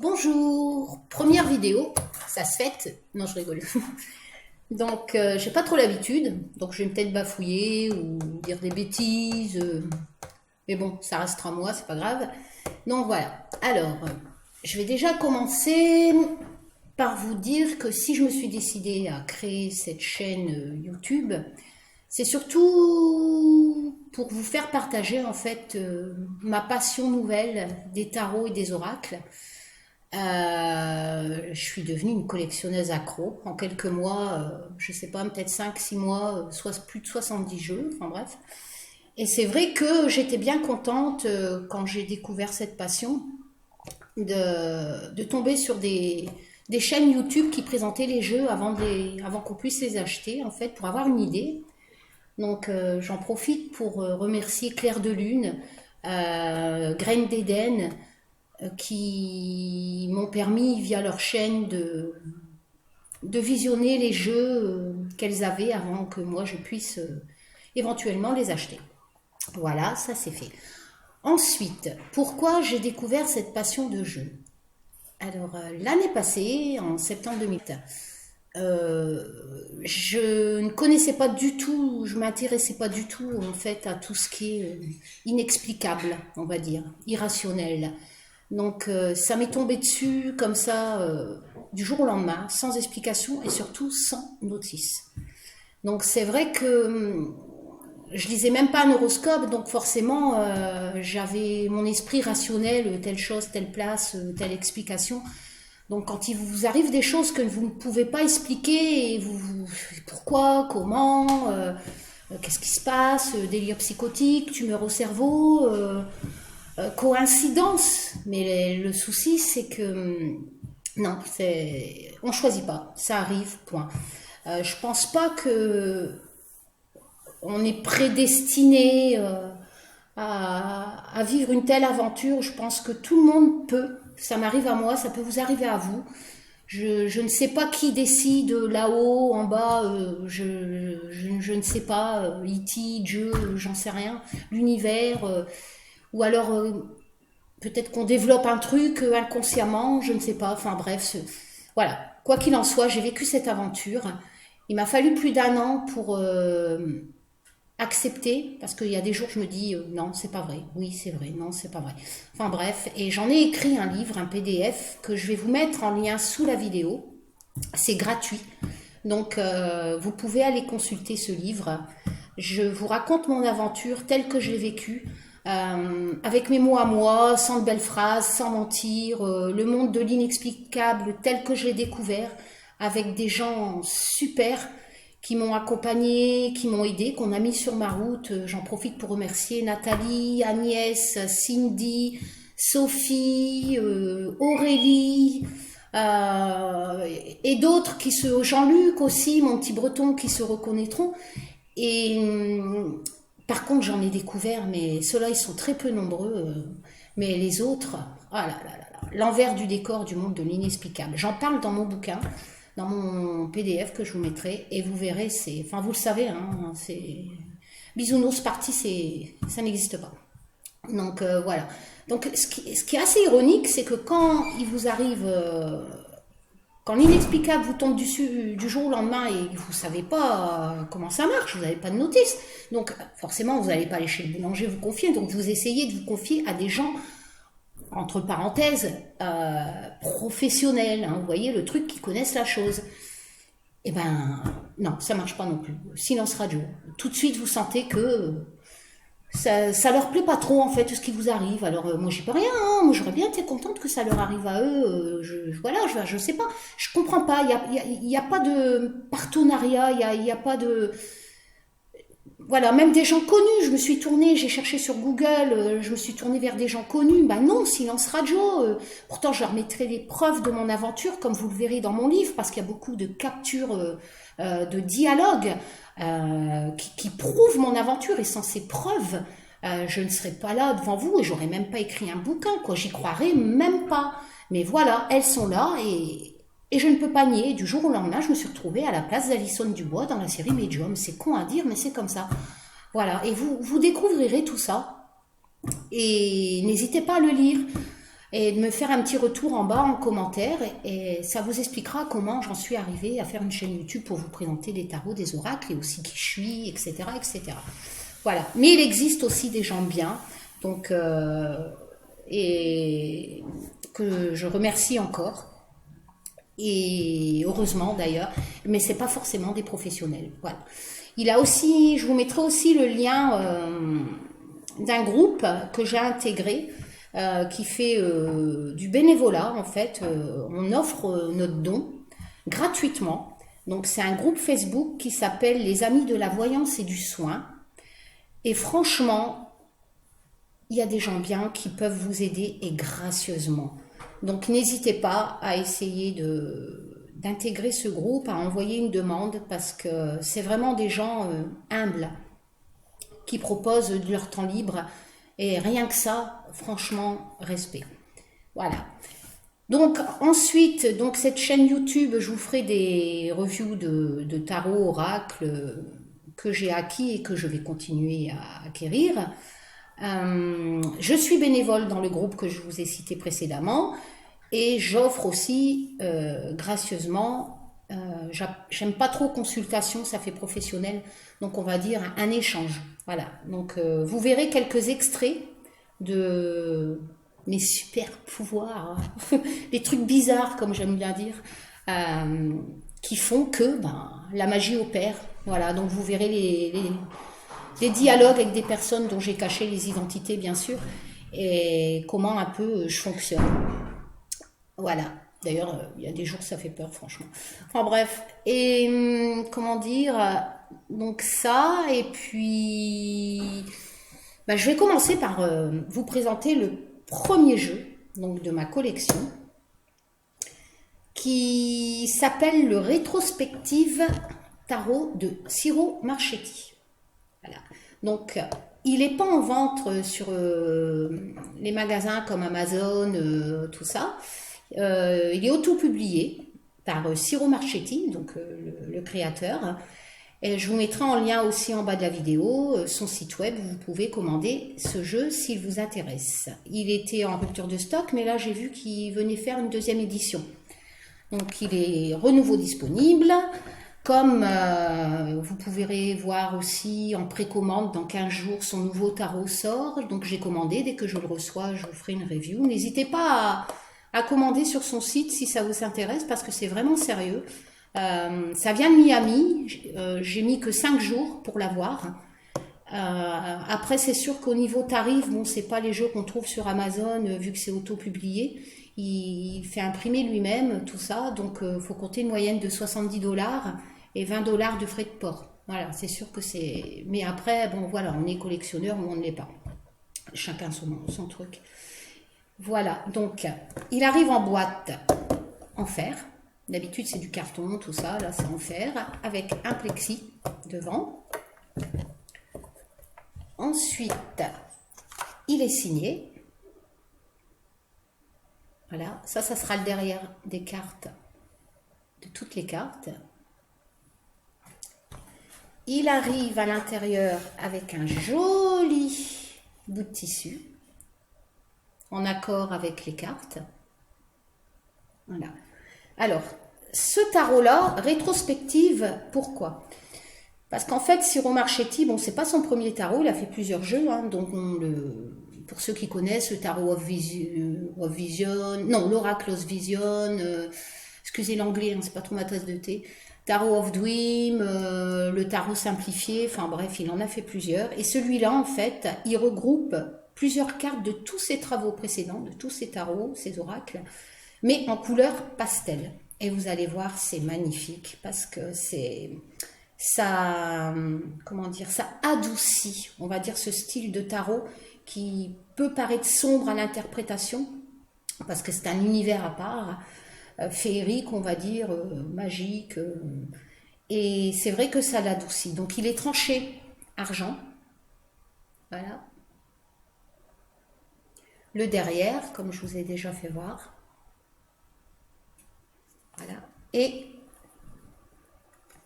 Bonjour, première vidéo, ça se fête, non je rigole. Donc j'ai pas trop l'habitude, donc je vais peut-être bafouiller ou dire des bêtises, mais bon, ça restera moi, c'est pas grave. Donc voilà, alors je vais déjà commencer par vous dire que si je me suis décidée à créer cette chaîne YouTube, c'est surtout pour vous faire partager en fait ma passion nouvelle des tarots et des oracles. Je suis devenue une collectionneuse accro. En quelques mois, je sais pas, peut-être 5 6 mois, soit plus de 70 jeux, enfin bref. Et c'est vrai que j'étais bien contente quand j'ai découvert cette passion de tomber sur des chaînes YouTube qui présentaient les jeux avant qu'on puisse les acheter, en fait, pour avoir une idée. Donc j'en profite pour remercier Claire de Lune, Graine d'Éden, qui m'ont permis via leur chaîne de visionner les jeux qu'elles avaient avant que moi je puisse éventuellement les acheter. Voilà, ça c'est fait. Ensuite, pourquoi j'ai découvert cette passion de jeu? Alors, l'année passée, en septembre 2008, je ne connaissais pas du tout, je m'intéressais pas du tout en fait à tout ce qui est inexplicable, on va dire, irrationnel. Donc ça m'est tombé dessus comme ça du jour au lendemain, sans explication et surtout sans notice. Donc c'est vrai que je lisais même pas un horoscope, donc forcément j'avais mon esprit rationnel, telle chose, telle place, telle explication. Donc quand il vous arrive des choses que vous ne pouvez pas expliquer, et pourquoi, comment, qu'est-ce qui se passe, délire psychotique, tumeur au cerveau, coïncidence. Mais le souci c'est que non, on choisit pas, ça arrive, point. Je pense pas que on est prédestiné à vivre une telle aventure. Je pense que tout le monde peut. Ça m'arrive à moi, ça peut vous arriver à vous. Je ne sais pas qui décide là-haut, en bas, je ne sais pas, E.T., Dieu, j'en sais rien, l'univers, ou alors peut-être qu'on développe un truc inconsciemment, je ne sais pas, enfin bref, voilà. Quoi qu'il en soit, j'ai vécu cette aventure. Il m'a fallu plus d'1 an pour accepter, parce qu'il y a des jours je me dis non c'est pas vrai, oui c'est vrai, non c'est pas vrai, enfin bref, et j'en ai écrit un livre, un PDF que je vais vous mettre en lien sous la vidéo, c'est gratuit, donc vous pouvez aller consulter ce livre. Je vous raconte mon aventure telle que je l'ai vécue, avec mes mots à moi, sans de belles phrases, sans mentir, le monde de l'inexplicable tel que je l'ai découvert, avec des gens super qui m'ont accompagné, qui m'ont aidé, qu'on a mis sur ma route. J'en profite pour remercier Nathalie, Agnès, Cindy, Sophie, Aurélie, et d'autres Jean-Luc aussi, mon petit breton, qui se reconnaîtront. Et par contre, j'en ai découvert, mais ceux-là, ils sont très peu nombreux. Mais les autres, ah là là là là, l'envers du décor du monde de l'inexplicable. J'en parle dans mon bouquin, dans mon PDF que je vous mettrai, et vous verrez, enfin vous le savez, hein, c'est bisounours parti, ça n'existe pas. Donc voilà. Donc ce qui est assez ironique, c'est que quand il vous arrive, quand l'inexplicable vous tombe dessus du jour au lendemain et vous savez pas comment ça marche, vous n'avez pas de notice, donc forcément vous n'allez pas aller chez le boulanger vous confier, donc vous essayez de vous confier à des gens entre parenthèses, professionnels, hein, vous voyez, le truc, qui connaissent la chose. Eh ben, non, ça marche pas non plus. Silence radio. Tout de suite, vous sentez que ça leur plaît pas trop, en fait, tout ce qui vous arrive. Alors, moi, j'y peux rien, hein. Moi, j'aurais bien été contente que ça leur arrive à eux. Voilà, je sais pas. Je comprends pas. Il y a pas de partenariat, il y a pas de... Voilà, même des gens connus, je me suis tournée, j'ai cherché sur Google, je me suis tournée vers des gens connus, ben non, silence radio, pourtant je leur mettrai des preuves de mon aventure, comme vous le verrez dans mon livre, parce qu'il y a beaucoup de captures de dialogues qui prouvent mon aventure, et sans ces preuves, je ne serais pas là devant vous, et j'aurais même pas écrit un bouquin, quoi, j'y croirais même pas. Mais voilà, elles sont là, et je ne peux pas nier, du jour au lendemain, je me suis retrouvée à la place d'Alison Dubois dans la série Medium. C'est con à dire, mais c'est comme ça. Voilà, et vous découvrirez tout ça. Et n'hésitez pas à le lire. et de me faire un petit retour en bas en commentaire et ça vous expliquera comment j'en suis arrivée à faire une chaîne YouTube pour vous présenter des tarots, des oracles et aussi qui je suis, etc. etc. Voilà. Mais il existe aussi des gens bien, donc et que je remercie encore. Et heureusement d'ailleurs, mais c'est pas forcément des professionnels. Voilà. Il a aussi, je vous mettrai aussi le lien d'un groupe que j'ai intégré qui fait du bénévolat en fait. On offre notre don gratuitement. Donc c'est un groupe Facebook qui s'appelle les Amis de la Voyance et du Soin. Et franchement, il y a des gens bien qui peuvent vous aider et gracieusement. Donc n'hésitez pas à essayer d'intégrer ce groupe, à envoyer une demande parce que c'est vraiment des gens humbles qui proposent de leur temps libre et rien que ça, franchement, respect. Voilà. Donc ensuite, donc cette chaîne YouTube, je vous ferai des reviews de tarot, oracle que j'ai acquis et que je vais continuer à acquérir. Je suis bénévole dans le groupe que je vous ai cité précédemment et j'offre aussi gracieusement, j'aime pas trop consultation, ça fait professionnel, donc on va dire un échange. Voilà, donc vous verrez quelques extraits de mes super pouvoirs, des trucs bizarres comme j'aime bien dire, qui font que la magie opère. Voilà, donc vous verrez les dialogues avec des personnes dont j'ai caché les identités, bien sûr, et comment un peu je fonctionne. Voilà. D'ailleurs, il y a des jours, ça fait peur, franchement. Enfin bref. Et comment dire, donc ça, et puis je vais commencer par vous présenter le premier jeu donc, de ma collection qui s'appelle le Rétrospective Tarot de Ciro Marchetti. Voilà. Donc, il n'est pas en vente sur les magasins comme Amazon, tout ça. Il est auto-publié par Ciro Marchetti, donc le créateur. Et je vous mettrai en lien aussi en bas de la vidéo son site web où vous pouvez commander ce jeu s'il vous intéresse. Il était en rupture de stock, mais là j'ai vu qu'il venait faire une deuxième édition. Donc il est renouveau disponible. Comme vous pourrez voir aussi en précommande, dans 15 jours, son nouveau tarot sort. Donc j'ai commandé, dès que je le reçois, je vous ferai une review. N'hésitez pas à commander sur son site si ça vous intéresse, parce que c'est vraiment sérieux. Ça vient de Miami, j'ai mis que 5 jours pour l'avoir. Après c'est sûr qu'au niveau tarif, bon c'est pas les jeux qu'on trouve sur Amazon vu que c'est auto-publié. Il fait imprimer lui-même tout ça, donc faut compter une moyenne de 70$ et 20$ de frais de port. Voilà, c'est sûr que c'est... Mais après, bon voilà, on est collectionneur ou on ne l'est pas. Chacun son truc. Voilà, donc il arrive en boîte en fer. D'habitude c'est du carton, tout ça, là c'est en fer, avec un plexi devant. Ensuite, il est signé. Voilà, ça sera le derrière des cartes, de toutes les cartes. Il arrive à l'intérieur avec un joli bout de tissu, en accord avec les cartes. Voilà. Alors, ce tarot-là, rétrospective, pourquoi? Parce qu'en fait, Ciro Marchetti, bon, c'est pas son premier tarot, il a fait plusieurs jeux, hein, donc pour ceux qui connaissent, le tarot of Vision, non, l'Oracle of Vision, excusez l'anglais, hein, c'est pas trop ma tasse de thé, Tarot of Dream, le tarot simplifié, enfin bref, il en a fait plusieurs. Et celui-là, en fait, il regroupe plusieurs cartes de tous ses travaux précédents, de tous ses tarots, ses oracles, mais en couleur pastel. Et vous allez voir, c'est magnifique parce que ça, comment dire, ça adoucit, on va dire, ce style de tarot qui peut paraître sombre à l'interprétation parce que c'est un univers à part, féerique, on va dire, magique. Et c'est vrai que ça l'adoucit. Donc il est tranché argent. Voilà. Le derrière, comme je vous ai déjà fait voir. Voilà. Et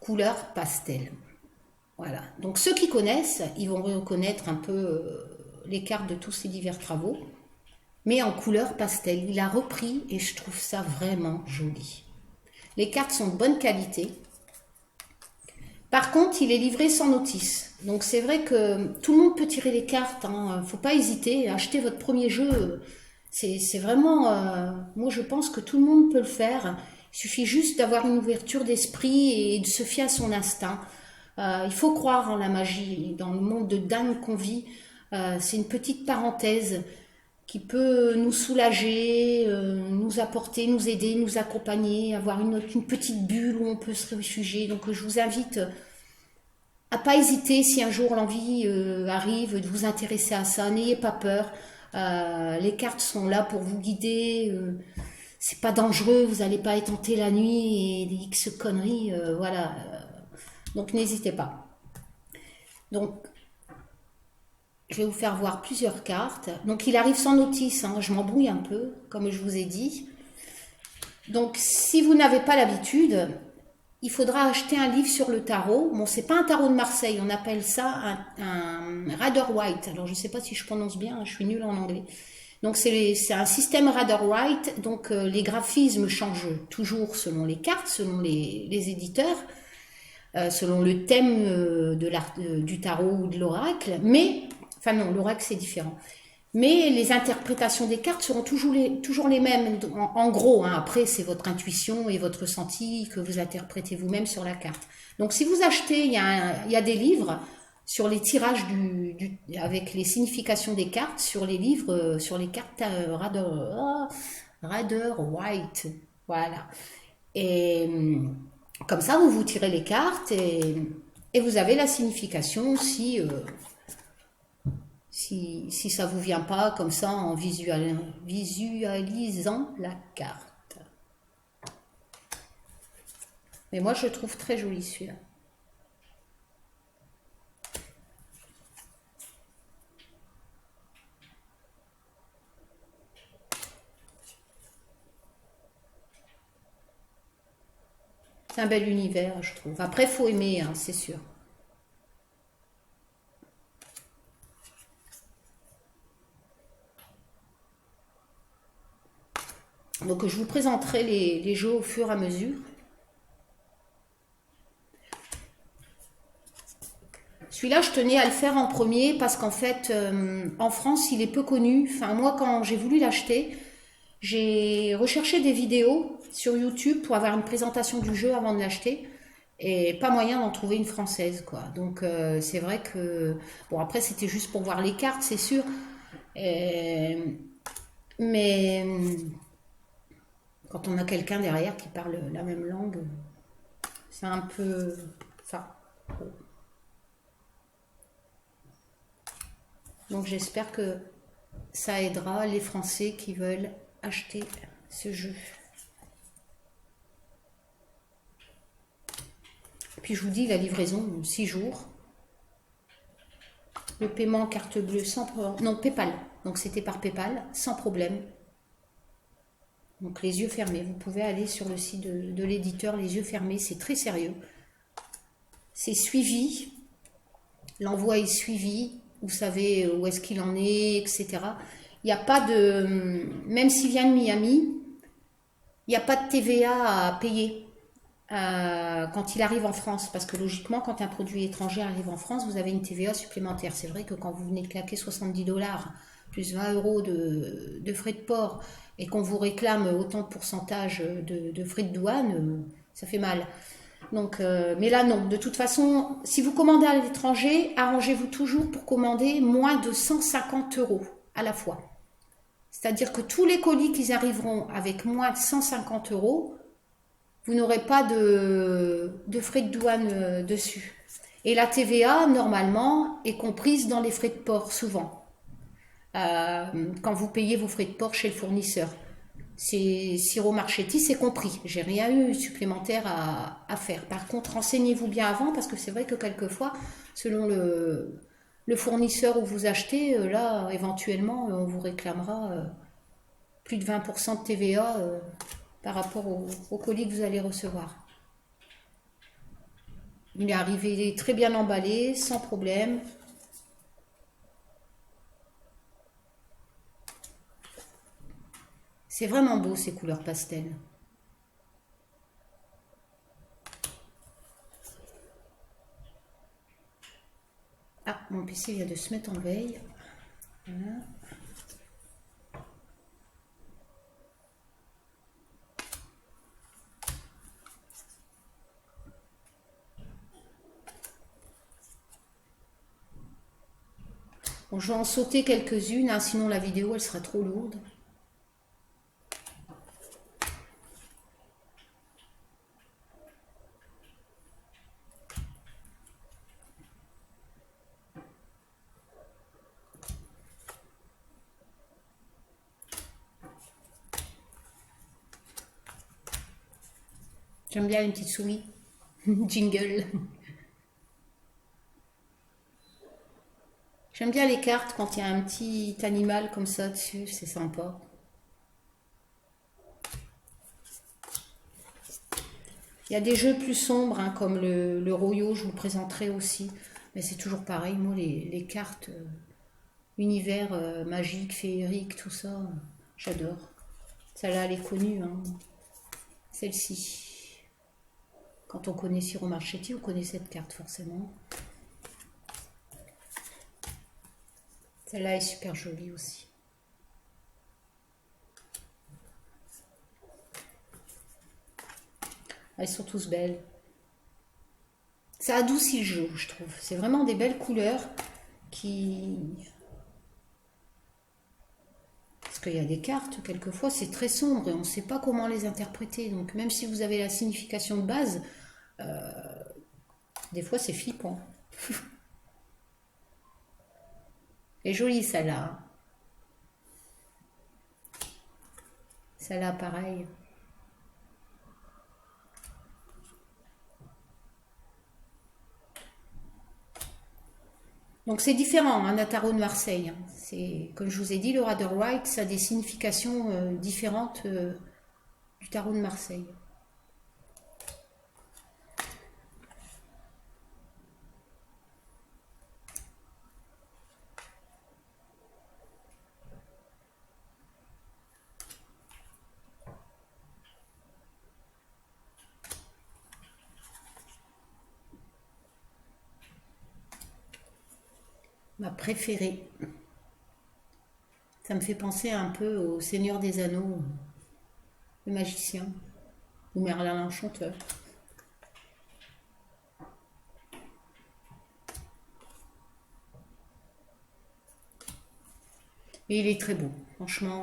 couleur pastel. Voilà. Donc ceux qui connaissent, ils vont reconnaître un peu les cartes de tous ces divers travaux. mais en couleur pastel. Il a repris et je trouve ça vraiment joli. Les cartes sont de bonne qualité. Par contre, il est livré sans notice. Donc c'est vrai que tout le monde peut tirer les cartes. Hein. Faut pas hésiter. Acheter votre premier jeu, c'est vraiment... moi, je pense que tout le monde peut le faire. Il suffit juste d'avoir une ouverture d'esprit et de se fier à son instinct. Il faut croire en la magie. Dans le monde de dingue qu'on vit, c'est une petite parenthèse qui peut nous soulager, nous apporter, nous aider, nous accompagner, avoir une petite bulle où on peut se réfugier. Donc je vous invite à pas hésiter si un jour l'envie arrive de vous intéresser à ça. N'ayez pas peur. Les cartes sont là pour vous guider. C'est pas dangereux, vous n'allez pas être hanté la nuit et des X conneries. Voilà. Donc n'hésitez pas. Donc je vais vous faire voir plusieurs cartes. Donc il arrive sans notice, hein. Je m'embrouille un peu, comme je vous ai dit. Donc si vous n'avez pas l'habitude, il faudra acheter un livre sur le tarot. Bon, c'est pas un tarot de Marseille, on appelle ça un Rider-Waite. Alors je ne sais pas si je prononce bien, hein, je suis nulle en anglais. Donc c'est un système Rider-Waite, donc les graphismes changent toujours selon les cartes, selon les éditeurs, selon le thème du tarot ou de l'oracle, mais... Enfin non, l'oracle c'est différent. Mais les interprétations des cartes seront toujours les mêmes. En gros, hein, après c'est votre intuition et votre ressenti que vous interprétez vous-même sur la carte. Donc si vous achetez, il y a des livres sur les tirages avec les significations des cartes, sur les livres, sur les cartes Rider-Waite. Voilà. Et comme ça, vous tirez les cartes et vous avez la signification si ça vous vient pas comme ça en visualisant la carte. Mais moi je trouve très joli celui-là. C'est un bel univers, je trouve. Après, faut aimer, hein, c'est sûr. Donc je vous présenterai les jeux au fur et à mesure. Celui-là, je tenais à le faire en premier parce qu'en fait, en France, il est peu connu. Enfin, moi, quand j'ai voulu l'acheter, j'ai recherché des vidéos sur YouTube pour avoir une présentation du jeu avant de l'acheter. Et pas moyen d'en trouver une française, quoi. Donc c'est vrai que... Bon, après, c'était juste pour voir les cartes, c'est sûr. Mais... Quand on a quelqu'un derrière qui parle la même langue, c'est un peu... Enfin... Donc j'espère que ça aidera les Français qui veulent acheter ce jeu. Puis je vous dis, la livraison, 6 jours. Le paiement carte bleue sans problème. Non, PayPal. Donc c'était par PayPal, sans problème. Donc les yeux fermés. Vous pouvez aller sur le site de l'éditeur, les yeux fermés. C'est très sérieux. C'est suivi. L'envoi est suivi. Vous savez où est-ce qu'il en est, etc. Il n'y a pas de... Même s'il vient de Miami, il n'y a pas de TVA à payer quand il arrive en France. Parce que logiquement, quand un produit étranger arrive en France, vous avez une TVA supplémentaire. C'est vrai que quand vous venez de claquer 70 $ plus 20 € de frais de port et qu'on vous réclame autant de pourcentage de frais de douane, ça fait mal. Donc, mais là non, de toute façon, si vous commandez à l'étranger, arrangez-vous toujours pour commander moins de 150 € à la fois. C'est-à-dire que tous les colis qui arriveront avec moins de 150 €, vous n'aurez pas de frais de douane dessus. Et la TVA, normalement, est comprise dans les frais de port, souvent. Quand vous payez vos frais de port chez le fournisseur. C'est Siro Marchetti, c'est compris. J'ai rien eu supplémentaire à faire. Par contre, renseignez-vous bien avant parce que c'est vrai que quelquefois, selon le fournisseur où vous achetez, là, éventuellement, on vous réclamera plus de 20% de TVA par rapport au colis que vous allez recevoir. Il est arrivé très bien emballé, sans problème. C'est vraiment beau ces couleurs pastel. Ah, mon PC vient de se mettre en veille. Voilà. Bon, je vais en sauter quelques-unes, hein, sinon la vidéo elle sera trop lourde. J'aime bien une petite souris. Jingle. J'aime bien les cartes quand il y a un petit animal comme ça dessus, c'est sympa. Il y a des jeux plus sombres, hein, comme le Royo, je vous le présenterai aussi. Mais c'est toujours pareil, moi les cartes univers magique, féerique, tout ça, j'adore. Celle-là, elle est connue, hein. Celle-ci. Quand on connaît Siro Marchetti, on connaît cette carte forcément. Celle-là est super jolie aussi. Elles sont tous belles. Ça adoucit le jeu, je trouve. C'est vraiment des belles couleurs qui... Parce qu'il y a des cartes, quelquefois, c'est très sombre et on ne sait pas comment les interpréter. Donc même si vous avez la signification de base, des fois c'est flippant. Elle est jolie celle-là. Celle-là, pareil. Donc c'est différent d'un tarot de Marseille. C'est, comme je vous ai dit, le Rider-Waite, ça a des significations différentes du tarot de Marseille. Ma préférée. Ça me fait penser un peu au Seigneur des Anneaux, le magicien, ou Merlin l'Enchanteur. Et il est très beau, franchement.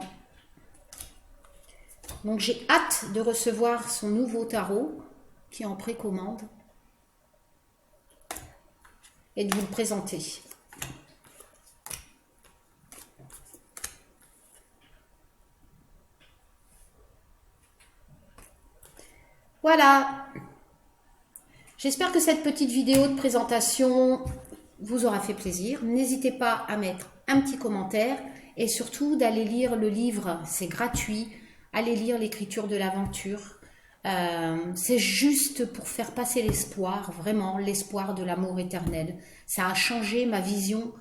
Donc j'ai hâte de recevoir son nouveau tarot, qui est en précommande, et de vous le présenter. Voilà. J'espère que cette petite vidéo de présentation vous aura fait plaisir. N'hésitez pas à mettre un petit commentaire et surtout d'aller lire le livre, c'est gratuit. Allez lire l'écriture de l'aventure. C'est juste pour faire passer l'espoir, vraiment l'espoir de l'amour éternel. Ça a changé ma vision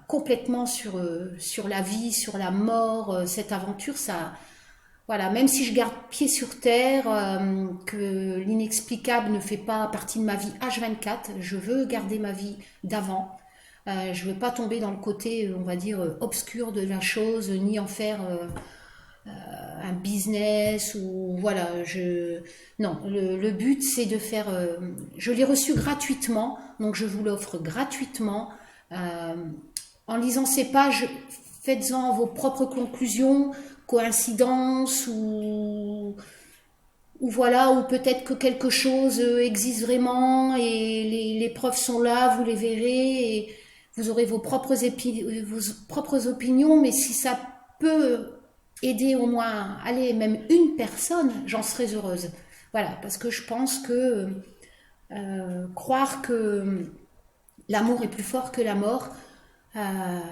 complètement sur la vie, sur la mort, cette aventure. Ça, voilà, même si je garde pied sur terre, que l'inexplicable ne fait pas partie de ma vie H24, je veux garder ma vie d'avant. Je ne veux pas tomber dans le côté, on va dire, obscur de la chose, ni en faire un business ou voilà. Non, le but c'est de faire. Je l'ai reçu gratuitement, donc je vous l'offre gratuitement. En lisant ces pages, faites-en vos propres conclusions. Coïncidence ou voilà, ou peut-être que quelque chose existe vraiment et les preuves sont là, vous les verrez et vous aurez vos propres opinions, mais si ça peut aider au moins, allez, même une personne, j'en serais heureuse. Voilà, parce que je pense que croire que l'amour est plus fort que la mort,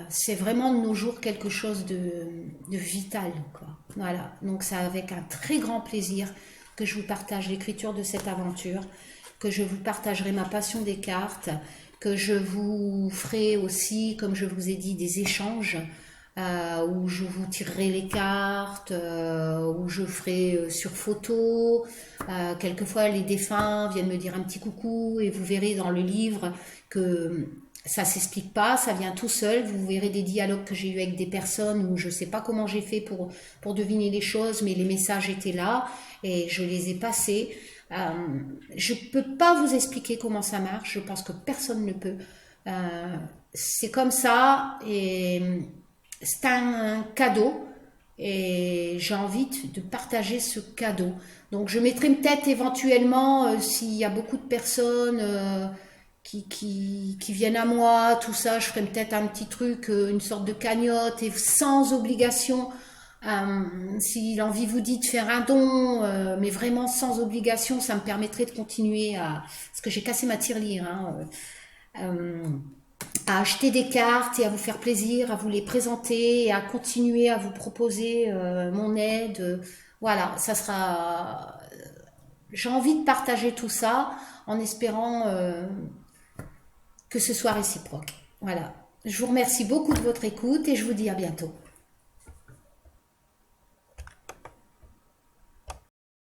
c'est vraiment de nos jours quelque chose de vital, quoi. Voilà, donc c'est avec un très grand plaisir que je vous partage l'écriture de cette aventure, que je vous partagerai ma passion des cartes, que je vous ferai aussi, comme je vous ai dit, des échanges où je vous tirerai les cartes, où je ferai sur photo. Quelquefois, les défunts viennent me dire un petit coucou et vous verrez dans le livre que ça s'explique pas, ça vient tout seul. Vous verrez des dialogues que j'ai eu avec des personnes où je sais pas comment j'ai fait pour deviner les choses, mais les messages étaient là et je les ai passés. Je peux pas vous expliquer comment ça marche, je pense que personne ne peut. C'est comme ça et c'est un cadeau et j'ai envie de partager ce cadeau. Donc je mettrai peut-être éventuellement, s'il y a beaucoup de personnes qui viennent à moi, tout ça, je ferai peut-être un petit truc, une sorte de cagnotte et sans obligation. Si l'envie vous dit de faire un don, mais vraiment sans obligation, ça me permettrait de continuer parce que j'ai cassé ma tirelire, hein, à acheter des cartes et à vous faire plaisir, à vous les présenter et à continuer à vous proposer mon aide. Voilà, ça sera. J'ai envie de partager tout ça en espérant que ce soit réciproque. Voilà. Je vous remercie beaucoup de votre écoute et je vous dis à bientôt.